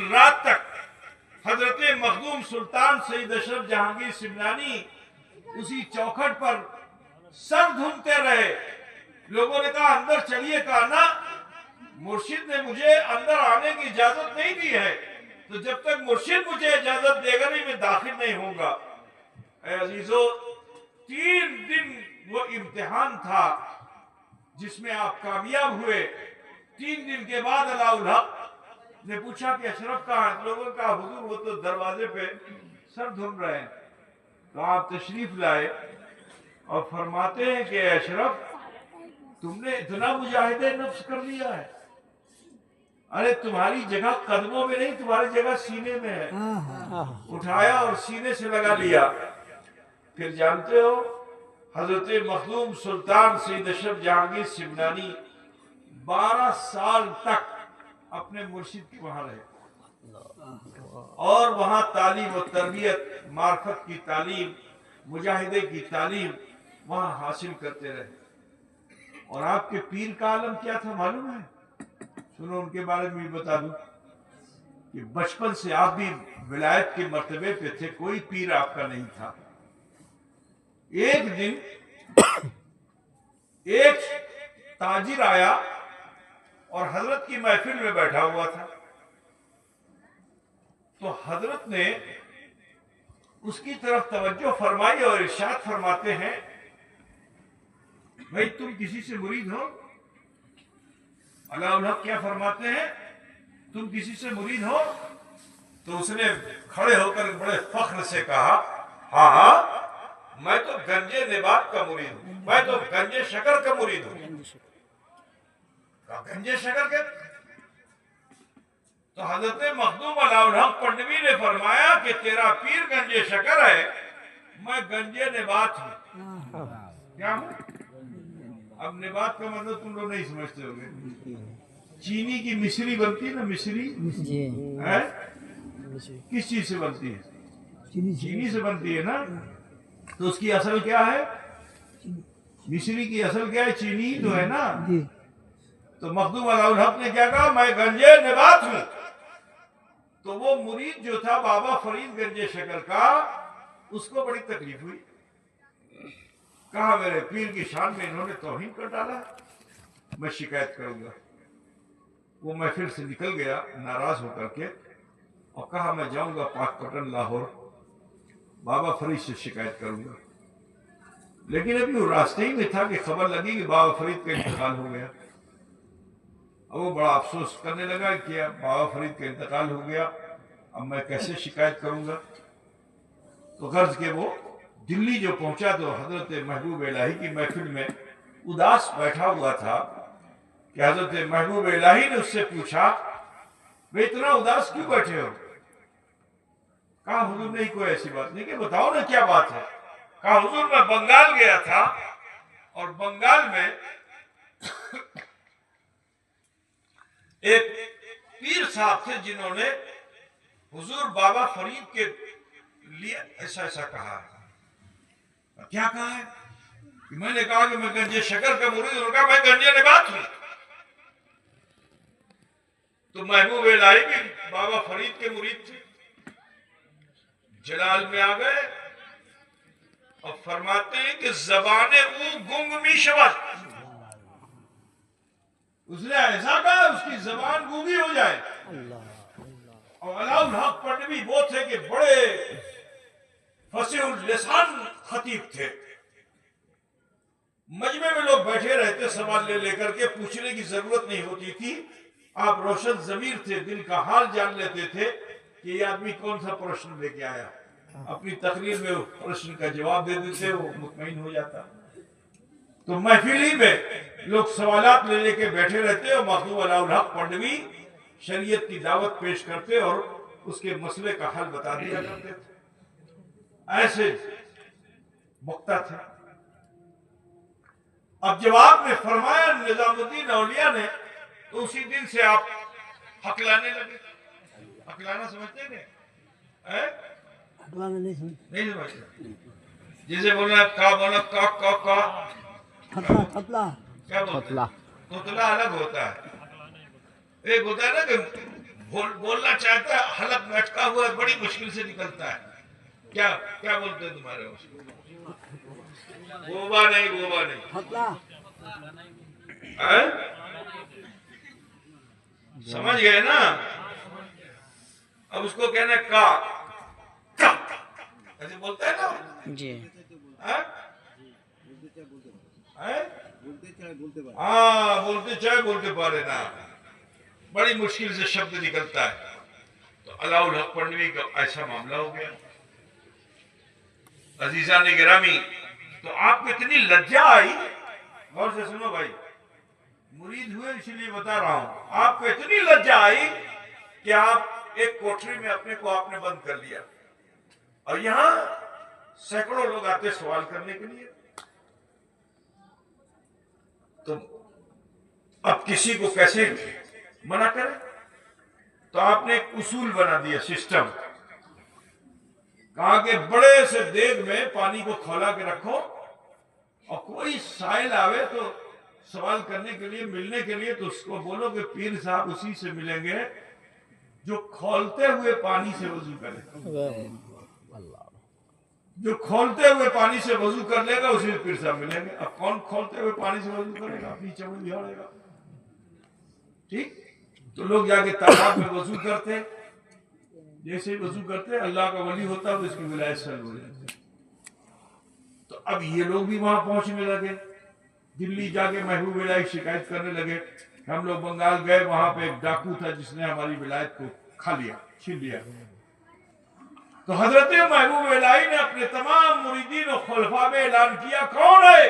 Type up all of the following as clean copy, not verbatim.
रात तक हजरत मखदूम सुल्तान सईद अशरफ जहांगीर सिमनानी उसी चौखट पर सर धुनते रहे। लोगों ने कहा अंदर चलिए, कहा ना, मुर्शिद ने मुझे अंदर आने की इजाजत नहीं दी है, तो जब तक मुर्शिद मुझे इजाजत देगा नहीं मैं दाखिल नहीं होऊंगा। अजीजो, 3 दिन वो इम्तिहान था जिसमें आप कामयाब हुए। 3 दिन के बाद अलाउल हक ने पूछा कि अशरफ कहाँ है? लोगों का हुजूर वो तो दरवाजे पे सर धुन रहे हैं। तो आप तशरीफ लाए और फरमाते हैं कि अशरफ तुमने इतना मुजाहिदे नफ्स कर लिया है। अरे तुम्हारी जगह कदमों में नहीं, तुम्हारी जगह सीने में है। उठाया और सीने से लगा लिया। फिर जानते हो हजरत मखदूम सुल्तान सईद अशरफ जहांगीर सिमनानी 12 साल तक अपने मुर्शिद के वहां रहे और वहां तालीम और तरबियत, मार्फत की तालीम, मुजाहिदे की तालीम वहां हासिल करते रहे। और आपके पीर का आलम क्या था मालूम है? सुनो, उनके बारे में भी बता दूं कि बचपन से आप भी विलायत के मर्तबे पे थे, कोई पीर आपका नहीं था। एक दिन एक ताजिर आया और हजरत की महफिल में बैठा हुआ था। तो हजरत ने उसकी तरफ तवज्जो फरमाई और इरशाद फरमाते हैं, भाई तुम किसी से मुरीद हो? अल्लाह क्या फरमाते हैं, तुम किसी से मुरीद हो? तो उसने खड़े होकर बड़े फख्र से कहा, हाँ हाँ, मैं तो गंजे निबात का मुरीद हूं, मैं तो गंजे शकर का मुरीद हूं। गंजे शकर के? तो हजरत मखदूम अलाउल हक पन्नवी ने फरमाया कि तेरा पीर गंजे शकर है, मैं गंजे निबात हूं। क्या हूं? अब निबात का मतलब तुम लोग नहीं समझते होंगे। चीनी की मिश्री बनती है ना, मिश्री है, किस चीज से बनती है? चीनी से बनती है ना। तो उसकी असल क्या है? मिश्री की असल क्या है? चीनी तो है ना। तो मखदूम अलाउल हक ने क्या कहा, मैं गंजे निबात हूं। तो वो मुरीद जो था बाबा फरीद गंजे शकर का, उसको बड़ी तकलीफ हुई। कहा मेरे पीर की शान में इन्होंने तौहीन कर डाला, मैं शिकायत करूंगा। वो महफिल से निकल गया नाराज होकर के और कहा मैं जाऊंगा पाकपटन लाहौर, बाबा फरीद से शिकायत करूंगा। लेकिन अभी वो रास्ते ही में था कि खबर लगी कि बाबा फरीद का इंतकाल हो गया। अब वो बड़ा अफसोस करने लगा कि बाबा फरीद का इंतकाल हो गया, अब मैं कैसे शिकायत करूंगा। तो गर्ज के वो दिल्ली जो पहुंचा तो हजरत महबूब इलाही की महफिल में उदास बैठा हुआ था कि हजरत महबूब इलाही ने उससे पूछा, वे इतना उदास क्यों बैठे हो? कहा हुजूर नहीं, कोई ऐसी बात नहीं। कि बताओ ना क्या बात है? कहा हुजूर मैं बंगाल गया था और बंगाल में एक पीर साहब थे जिन्होंने हुजूर बाबा फरीद के लिए ऐसा ऐसा कहा है। क्या कहा है? कि मैंने कहा कि मैं गंजे शकर का मुरीद हूं। कहा मैं गंजे निबात हूं। तो महबूब इलाही भी बाबा फरीद के मुरीद थे। जलाल में आ गए और फरमाते हैं कि जबाने वो गुंग मी शवत, उसने ऐसा कहा उसकी जबान गूंगी हो जाए। और अलाउल हक पन्नवी वो थे कि बड़े फसीहुल लिसान खतीब थे। मजमे में लोग बैठे रहते सवाल ले लेकर के, पूछने की जरूरत नहीं होती थी। आप रोशन जमीर थे, दिल का हाल जान लेते थे कि ये आदमी कौन सा प्रश्न लेके आया। अपनी तकरीर में प्रश्न का जवाब दे देते, वो मुतमईन हो जाता। तो महफिल ही में लोग सवालात ले लेके बैठे रहते और मखदूम अलाउल हक पन्नवी शरीयत की दावत पेश करते और उसके मसले का हल बता दिया करते थे। ऐसे वक्ता थे। अब जब आपने फरमाया निजामुद्दीन औलिया ने, तो उसी दिन से आप हकलाने लगे। हकलाना समझते हैं? हकलाना नहीं समझते। जैसे बोला का बोला का थपला क्या बोलता? थपला अलग होता है। एक होता है ना कि बोलना चाहता है, हलक में अटका हुआ है, बड़ी मुश्किल से निकलता है। क्या क्या बोलते हैं तुम्हारे उसको? गोबा नहीं, गोबा नहीं है? समझ गए ना? अब उसको कहना का ऐसे बोलता है ना जी। हाँ बोलते चाहे बोलते पारे ना, बड़ी मुश्किल से शब्द निकलता है। तो अलाउल हक पढ़वी का ऐसा मामला हो गया। अजीजा ने गिरामी, तो आपको इतनी लज्जा आई, गौर से सुनो भाई, मुरीद हुए इसलिए बता रहा हूं, आपको इतनी लज्जा आई कि आप एक कोठरी में अपने को आपने बंद कर लिया, और यहां सैकड़ों लोग आते सवाल करने के लिए। तो अब किसी को कैसे मना करें? तो आपने एक उसूल बना दिया, सिस्टम। कहा कि बड़े से देग में पानी को खौला के रखो, और कोई साइल आवे तो सवाल करने के लिए, मिलने के लिए, तो उसको बोलो कि पीर साहब उसी से मिलेंगे जो खौलते हुए पानी से वजू करे। जो खोलते हुए पानी से वजू कर लेगा उसी से पीर साहब मिलेंगे। अब कौन खोलते हुए पानी से वजू करेगा? अपनी चमड़ी बिहाड़ेगा। ठीक, तो लोग जाके तालाब में वजू करते, जैसे ही वजू करते अल्लाह का वली होता तो इसकी विलायत सर हो जाती। तो अब ये लोग भी वहां पहुंचने लगे, दिल्ली जाके महबूब इलाही शिकायत करने लगे। हम लोग बंगाल गए, वहां पे एक डाकू था जिसने हमारी विलायत को खा लिया, छीन लिया। तो हजरत महबूब इलाही ने अपने तमाम मुरीदीन और खुलफा में ऐलान किया, कौन है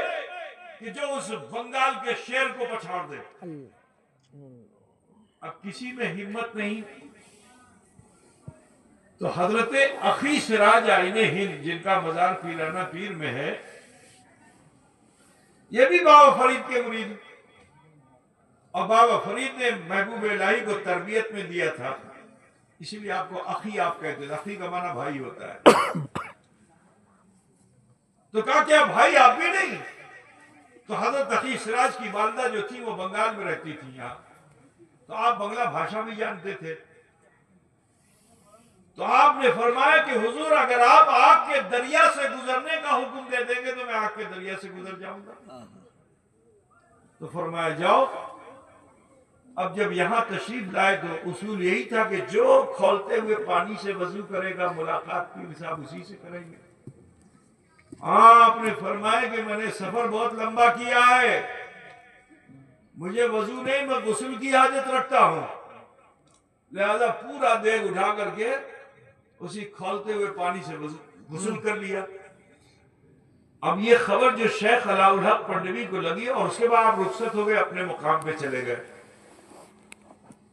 कि जो उस बंगाल के शेर को पछाड़ दे। अब किसी में हिम्मत नहीं। तो हजरत अखी सिराज आईने हिंद, जिनका मजार पीराना पीर में है, ये भी बाबा फरीद के मुरीद, और बाबा फरीद ने महबूब इलाही को तरबियत में दिया था, इसीलिए आपको अखी आप कहते हैं। अखी का माना भाई होता है। तो कहा क्या भाई आप भी नहीं? तो हजरत अखी सिराज की वालिदा जो थी वो बंगाल में रहती थी यहाँ, तो आप बंगला भाषा भी जानते थे। तो आपने फरमाया कि हुजूर अगर आप आग के दरिया से गुजरने का हुक्म दे देंगे तो मैं आग के दरिया से गुजर जाऊंगा। तो फरमाया जाओ। अब जब यहां तशरीफ लाए तो उसूल यही था कि जो खोलते हुए पानी से वजू करेगा मुलाकात पीर साहब उसी से करेंगे। आपने फरमाया कि मैंने सफर बहुत लंबा किया है, मुझे वजू नहीं, मैं गुस्ल की हाजत रखता हूं, लिहाजा पूरा देग उठा करके उसी खोलते हुए पानी से गुस्ल कर लिया। अब ये खबर जो शेख अलाउल हक पंडवी को लगी, और उसके बाद आप रुखसत हो गए, अपने मुकाम पे चले गए।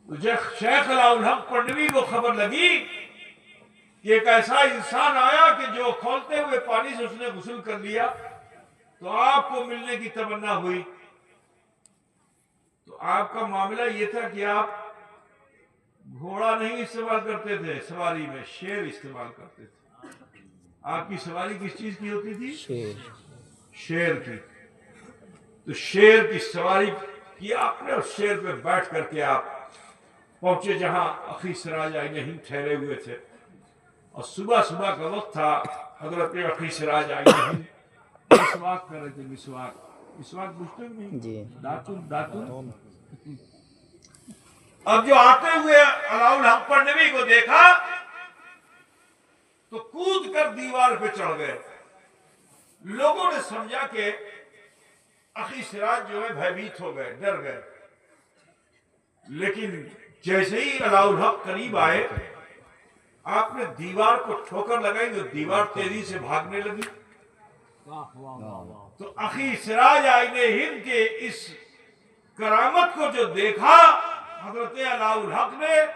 तो जब शेख अलाउल हक पंडवी को खबर लगी कि एक ऐसा इंसान आया कि जो खोलते हुए पानी से उसने गुस्ल कर लिया, तो आपको मिलने की तमन्ना हुई। तो आपका मामला ये था कि आप घोड़ा नहीं इस्तेमाल करते थे सवारी में, शेर इस्तेमाल करते थे। आपकी सवारी किस चीज की होती थी? शेर की। तो शेर की सवारी की आपने, और शेर पे बैठ करके आप पहुंचे जहां अखी सिराज आईने हिंद ठहरे हुए थे। और सुबह सुबह का वक्त था, हजरत अखी सिराज आईने हिंद मिसवाक कर रहे थे। मिसवाक पूछते नहीं जी, दातुन। अब जो आते हुए अलाउल हक पंडवी को देखा तो कूद कर दीवार पे चढ़ गए। लोगों ने समझा कि अखी सिराज जो है भयभीत हो गए, डर गए। लेकिन जैसे ही अलाउल हक करीब आए, आपने दीवार को ठोकर लगाई तो दीवार तेजी से भागने लगी। तो अखी सिराज आईने हिंद के इस करामत को जो देखा हजरत अलाउल हक ने,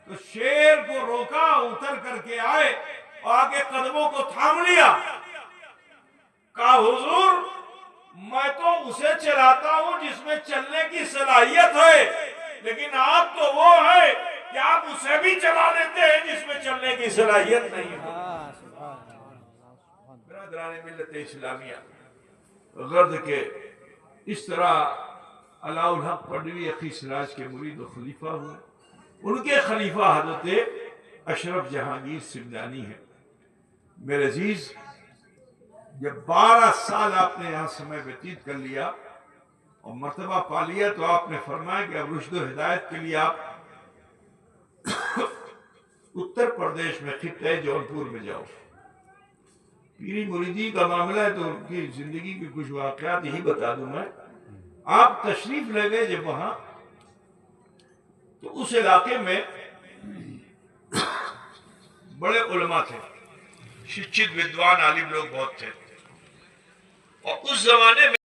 तो शेर को रोका, उतर करके आए और आगे कदमों को थाम लिया। कहा हुजूर मैं तो उसे चलाता हूं जिसमें चलने की सलाहियत है, लेकिन आप तो वो है कि आप उसे भी चला लेते हैं जिसमें चलने की सलाहियत नहीं है। बिरादरान मिल्लत इस्लामिया गर्द के इस तरह अलाउल हक पंडवी अखी सिराज के मुरीद और खलीफा हुए। उनके खलीफा हजरत अशरफ जहांगीर सिमनानी है। मेरे अजीज, जब 12 साल आपने यहाँ समय व्यतीत कर लिया और मर्तबा पा लिया, तो आपने फरमाया कि अब रुश्द हिदायत के लिए आप उत्तर प्रदेश में खित्ते जौनपुर में जाओ। पीरी मुरीदी का मामला है तो उनकी जिंदगी के कुछ वाकयात यही बता दूं मैं। आप तशरीफ ले गए जब वहां, तो उस इलाके में बड़े उलमा थे, शिक्षित विद्वान आलिम लोग बहुत थे, और उस जमाने में